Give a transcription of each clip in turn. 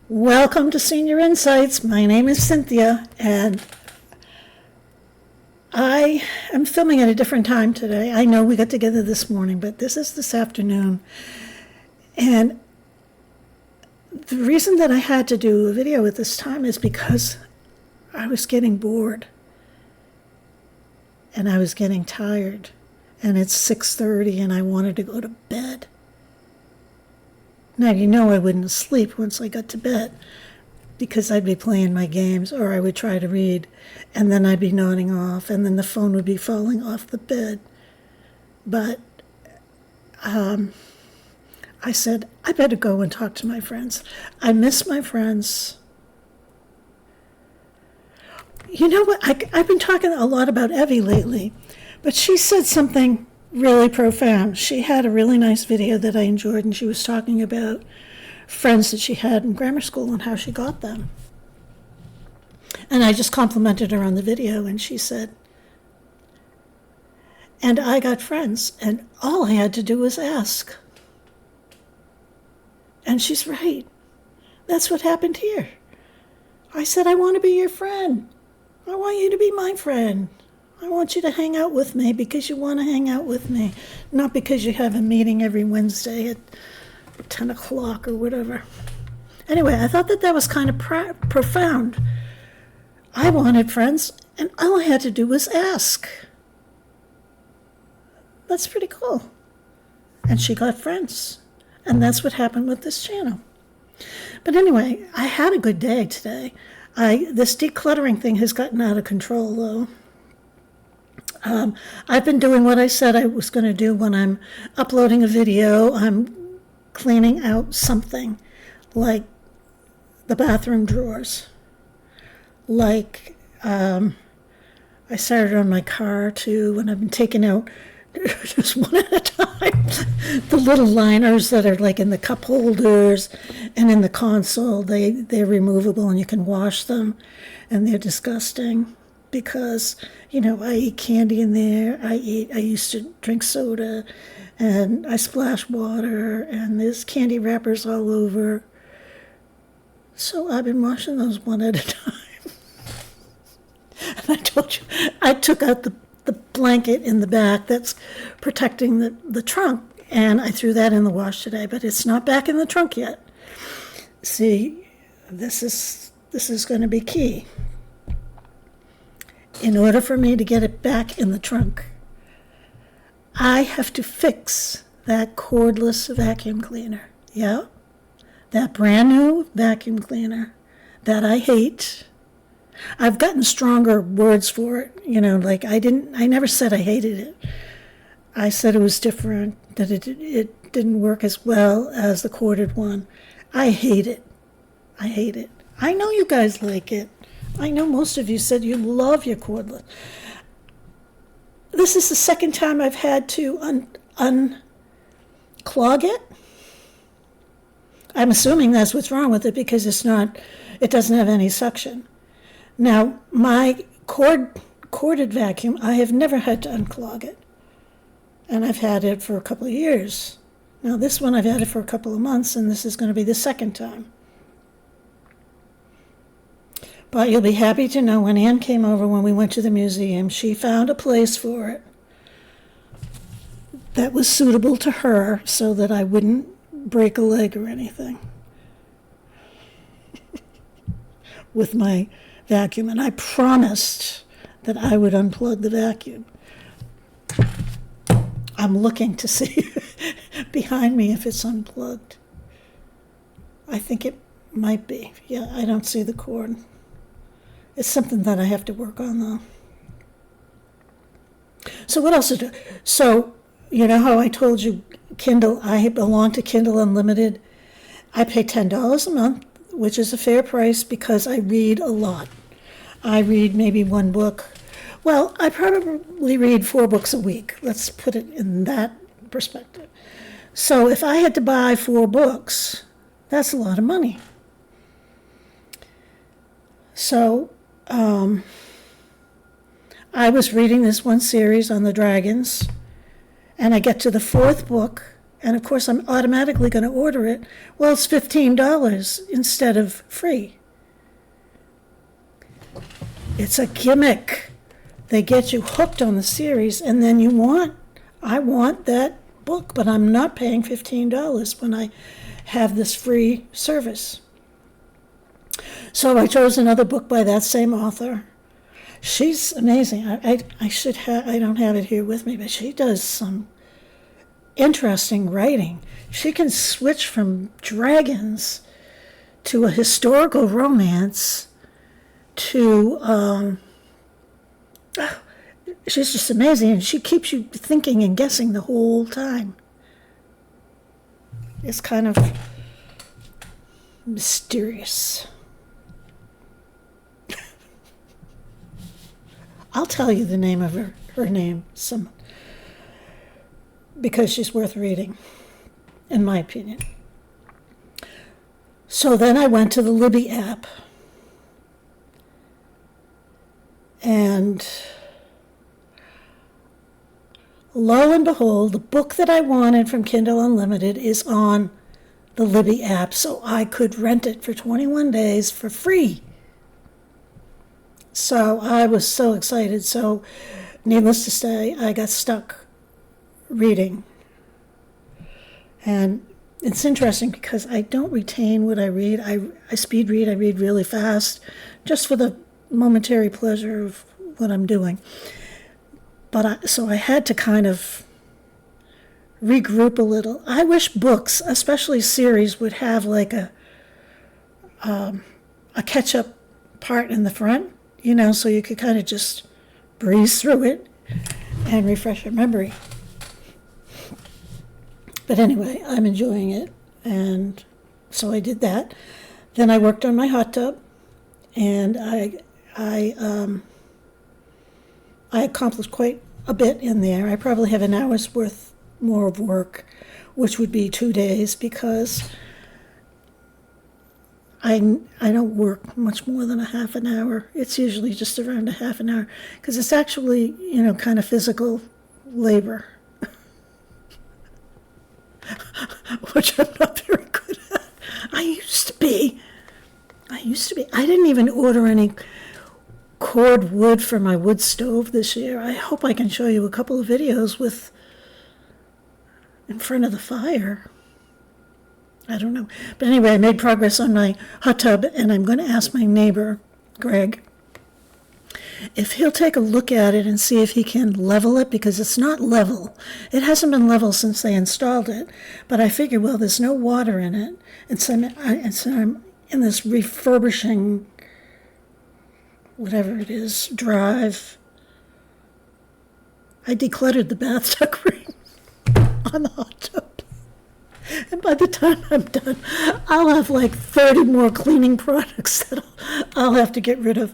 Welcome to Senior Insights. My name is Cynthia, and I am filming at a different time today. I know we got together this morning, but this is this afternoon. And the reason that I had to do a video at this time is because I was getting bored. And I was getting tired. And it's 6:30 and I wanted to go to bed. Now, you know I wouldn't sleep once I got to bed because I'd be playing my games or I would try to read and then I'd be nodding off and then the phone would be falling off the bed. But I said, I better go and talk to my friends. I miss my friends. You know what? I've been talking a lot about Evie lately, but she said something really profound. She had a really nice video that I enjoyed, and she was talking about friends that she had in grammar school and how she got them. And I just complimented her on the video, and she said, and I got friends, and all I had to do was ask. And she's right. That's what happened here. I said, I want to be your friend. I want you to be my friend. I want you to hang out with me because you want to hang out with me, not because you have a meeting every Wednesday at 10 o'clock or whatever. Anyway, I thought that was kind of profound. I wanted friends, and all I had to do was ask. That's pretty cool. And she got friends, and that's what happened with this channel. But anyway, I had a good day today. This decluttering thing has gotten out of control, though. I've been doing what I said I was going to do when I'm uploading a video. I'm cleaning out something like the bathroom drawers. Like I started on my car too, and I've been taking out just one at a time the little liners that are like in the cup holders and in the console. They're removable and you can wash them, and they're disgusting. Because, you know, I eat candy in there, I used to drink soda, and I splash water, and there's candy wrappers all over. So I've been washing those one at a time. And I told you, I took out the blanket in the back that's protecting the trunk, and I threw that in the wash today, but it's not back in the trunk yet. See, this is going to be key. In order for me to get it back in the trunk, I have to fix that cordless vacuum cleaner. Yeah, that brand new vacuum cleaner that I hate. I've gotten stronger words for it. You know, like I never said I hated it. I said it was different, that it didn't work as well as the corded one. I hate it. I hate it. I know you guys like it. I know most of you said you love your cordless. This is the second time I've had to unclog it. I'm assuming that's what's wrong with it because it doesn't have any suction. Now, my corded vacuum, I have never had to unclog it. And I've had it for a couple of years. Now, this one I've had it for a couple of months, and this is going to be the second time. But you'll be happy to know when Ann came over when we went to the museum, she found a place for it that was suitable to her so that I wouldn't break a leg or anything with my vacuum. And I promised that I would unplug the vacuum. I'm looking to see behind me if it's unplugged. I think it might be. Yeah, I don't see the cord. It's something that I have to work on, though. So what else is it? So, you know how I told you Kindle, I belong to Kindle Unlimited. I pay $10 a month, which is a fair price because I read a lot. I read maybe one book. Well, I probably read 4 books a week. Let's put it in that perspective. So if I had to buy 4 books, that's a lot of money. So I was reading this one series on the dragons, and I get to the 4th book, And of course, I'm automatically going to order it. Well, it's $15 instead of free. It's a gimmick. They get you hooked on the series, and then I want that book, but I'm not paying $15 when I have this free service. So I chose another book by that same author. She's amazing. I don't have it here with me, but she does some interesting writing. She can switch from dragons to a historical romance to, she's just amazing, and she keeps you thinking and guessing the whole time. It's kind of mysterious. I'll tell you the name of her name because she's worth reading, in my opinion. So then I went to the Libby app, and lo and behold, the book that I wanted from Kindle Unlimited is on the Libby app, so I could rent it for 21 days for free. So I was so excited. So needless to say, I got stuck reading. And it's interesting because I don't retain what I read. I speed read. I read really fast just for the momentary pleasure of what I'm doing. So I had to kind of regroup a little. I wish books, especially series, would have like a catch-up part in the front, so you could kind of just breeze through it and refresh your memory. But anyway, I'm enjoying it, and so I did that. Then I worked on my hot tub, and I accomplished quite a bit in there. I probably have an hour's worth more of work, which would be 2 days, because I don't work much more than a half an hour. It's usually just around a half an hour, because it's actually, kind of physical labor, which I'm not very good at. I used to be. I didn't even order any cord wood for my wood stove this year. I hope I can show you a couple of videos in front of the fire. I don't know. But anyway, I made progress on my hot tub, and I'm going to ask my neighbor, Greg, if he'll take a look at it and see if he can level it, because it's not level. It hasn't been level since they installed it. But I figured, well, there's no water in it. And so I'm in this refurbishing, whatever it is, drive. I decluttered the bathtub ring on the hot tub. And by the time I'm done, I'll have like 30 more cleaning products that I'll have to get rid of.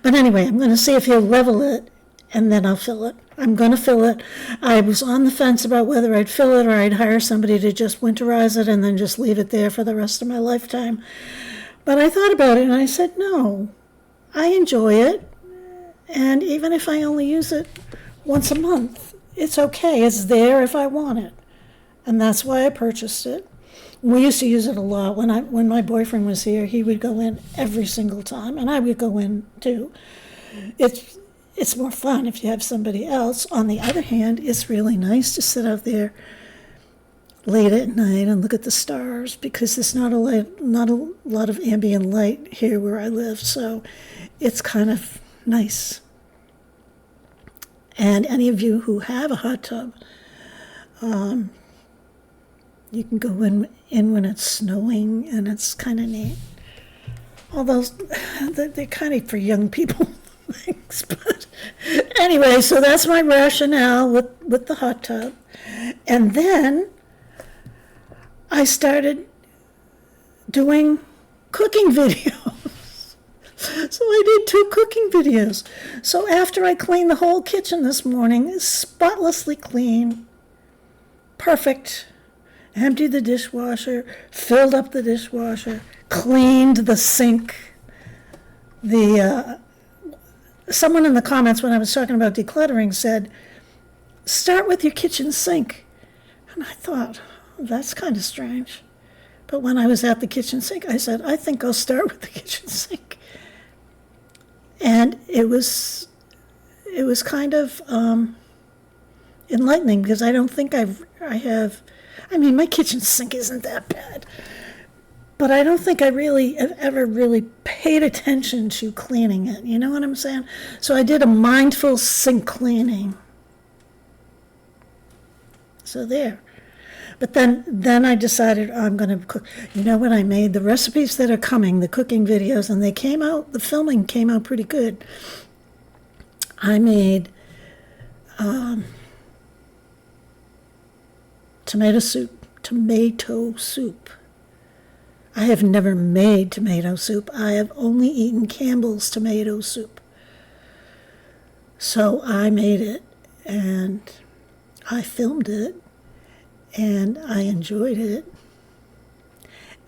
But anyway, I'm going to see if he'll level it, and then I'll fill it. I'm going to fill it. I was on the fence about whether I'd fill it or I'd hire somebody to just winterize it and then just leave it there for the rest of my lifetime. But I thought about it, and I said, no, I enjoy it. And even if I only use it once a month, it's okay. It's there if I want it. And that's why I purchased it. We used to use it a lot. When my boyfriend was here, he would go in every single time, and I would go in too. It's more fun if you have somebody else. On the other hand, it's really nice to sit out there late at night and look at the stars, because there's not a lot of ambient light here where I live, so it's kind of nice. And any of you who have a hot tub, you can go in when it's snowing, and it's kind of neat. Although they're kind of for young people things. But anyway, so that's my rationale with the hot tub. And then I started doing cooking videos. So I did 2 cooking videos. So after I cleaned the whole kitchen this morning, spotlessly clean, perfect, emptied the dishwasher, filled up the dishwasher, cleaned the sink. Someone in the comments when I was talking about decluttering said, start with your kitchen sink. And I thought, that's kind of strange. But when I was at the kitchen sink, I said, I think I'll start with the kitchen sink. And it was kind of enlightening, because I don't think I have, I mean, my kitchen sink isn't that bad, but I don't think I really have ever really paid attention to cleaning it. You know what I'm saying? So I did a mindful sink cleaning. So there. But then I decided, oh, I'm going to cook. You know what I made? The recipes that are coming, the cooking videos, and the filming came out pretty good. I made tomato soup. I have never made tomato soup. I have only eaten Campbell's tomato soup. So I made it, and I filmed it, and I enjoyed it.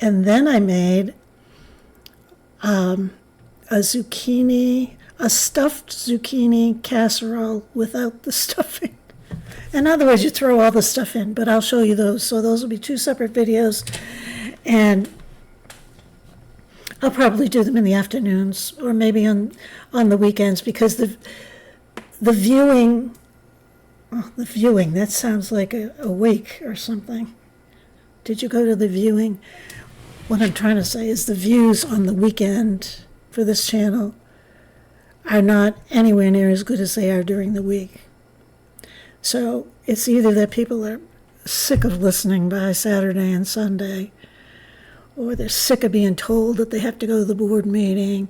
And then I made a stuffed zucchini casserole without the stuffing. In other words, you throw all the stuff in, but I'll show you those. So those will be 2 separate videos, and I'll probably do them in the afternoons or maybe on the weekends, because the viewing, that sounds like a wake or something. Did you go to the viewing? What I'm trying to say is the views on the weekend for this channel are not anywhere near as good as they are during the week. So it's either that people are sick of listening by Saturday and Sunday, or they're sick of being told that they have to go to the board meeting,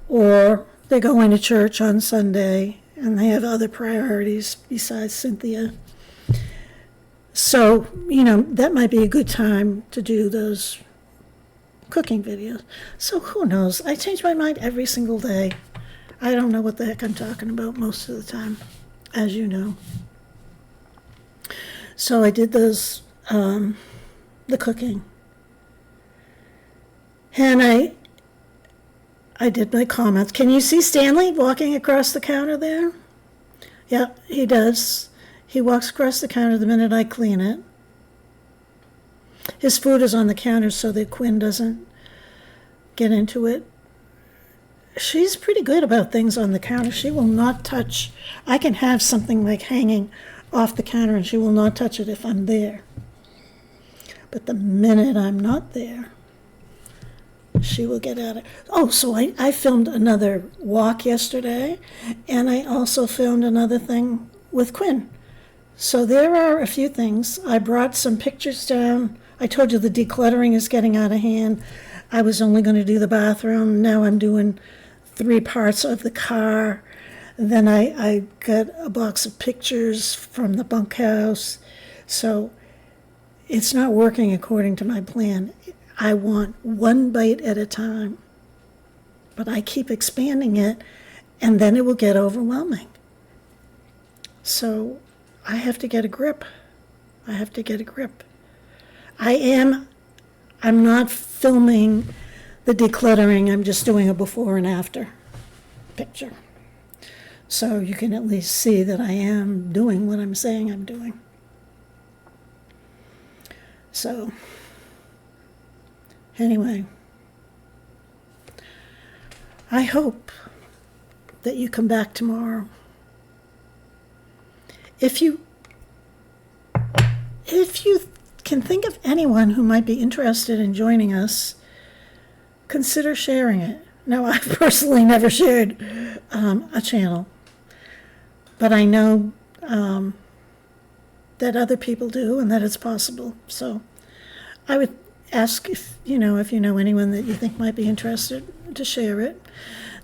or they're going to church on Sunday and they have other priorities besides Cynthia. So, that might be a good time to do those cooking videos. So who knows? I change my mind every single day. I don't know what the heck I'm talking about most of the time, as you know. So I did those, the cooking. And I did my comments. Can you see Stanley walking across the counter there? Yeah, he does. He walks across the counter the minute I clean it. His food is on the counter so that Quinn doesn't get into it. She's pretty good about things on the counter. She will not touch. I can have something like hanging off the counter and she will not touch it if I'm there. But the minute I'm not there, she will get at it. Oh, so I filmed another walk yesterday, and I also filmed another thing with Quinn. So there are a few things. I brought some pictures down. I told you the decluttering is getting out of hand. I was only going to do the bathroom. Now I'm doing 3 parts of the car. Then I got a box of pictures from the bunkhouse. So it's not working according to my plan. I want 1 bite at a time. But I keep expanding it, and then it will get overwhelming. So I have to get a grip. I'm not filming the decluttering. I'm just doing a before and after picture. So you can at least see that I am doing what I'm saying I'm doing. So anyway, I hope that you come back tomorrow. If you can think of anyone who might be interested in joining us, consider sharing it. Now, I've personally never shared a channel, but I know that other people do and that it's possible. So I would ask if you know anyone that you think might be interested to share it.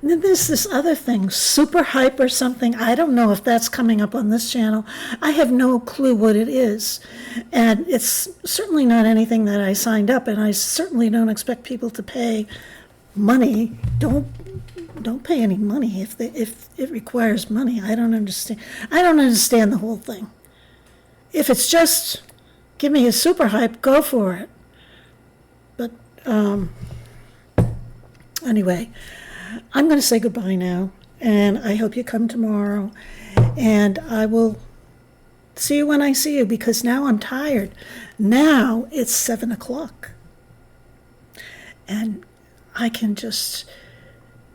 And then there's this other thing, super hype or something. I don't know if that's coming up on this channel. I have no clue what it is. And it's certainly not anything that I signed up, and I certainly don't expect people to pay money. Don't pay any money if it requires money. I don't understand the whole thing. If it's just give me a super hype, go for it. But anyway, I'm going to say goodbye now, and I hope you come tomorrow, and I will See you when I see you, because now I'm tired. Now it's 7 o'clock. And I can just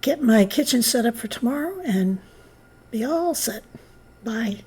get my kitchen set up for tomorrow and be all set. Bye.